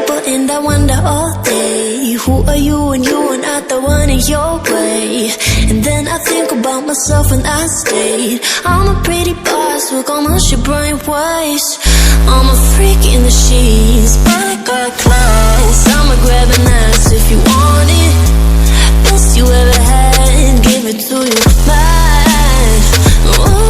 people and I wonder all day, who are you when you are not the one in your way? And then I think about myself when I stayed. I'm a pretty boss with almost your brain waves. I'm a freak in the sheets, but I got class. I'ma grab an ass if you want it. Best you ever had, give it to you bad. Ooh.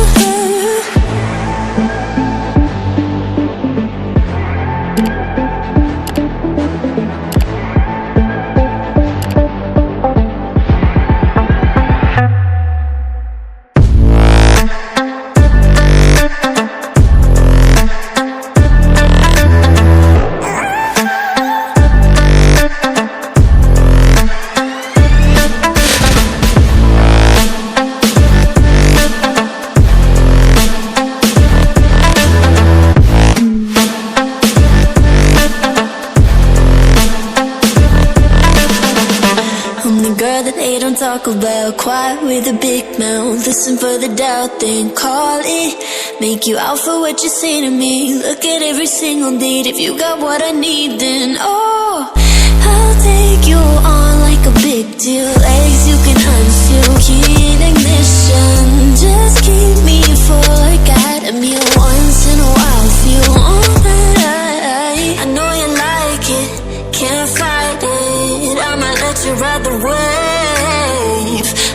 Talk about quiet with a big mouth. Listen for the doubt, then call it. Make you out for what you say to me. Look at every single date. If you got what I need, then oh, I'll take you on like a big deal. Legs you can unseal, key in ignition. Just keep me full like I had a meal once in a while. Feel alright. I know you like it, can't fight it. I might let you ride the wave.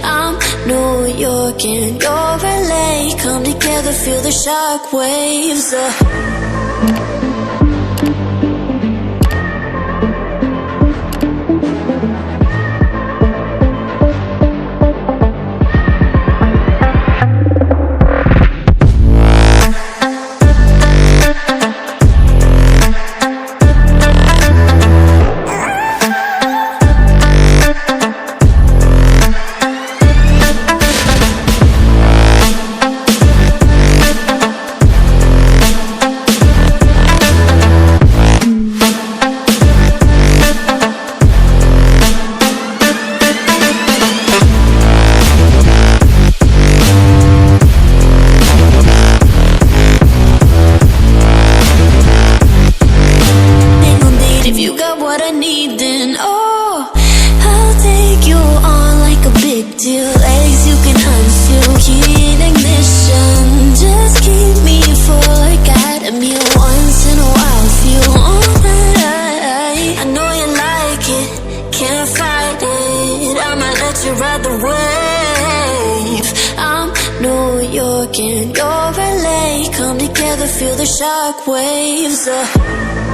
I'm New York and you're LA. Come together, feel the shock waves. New York and you're LA. Come together, feel the shock waves.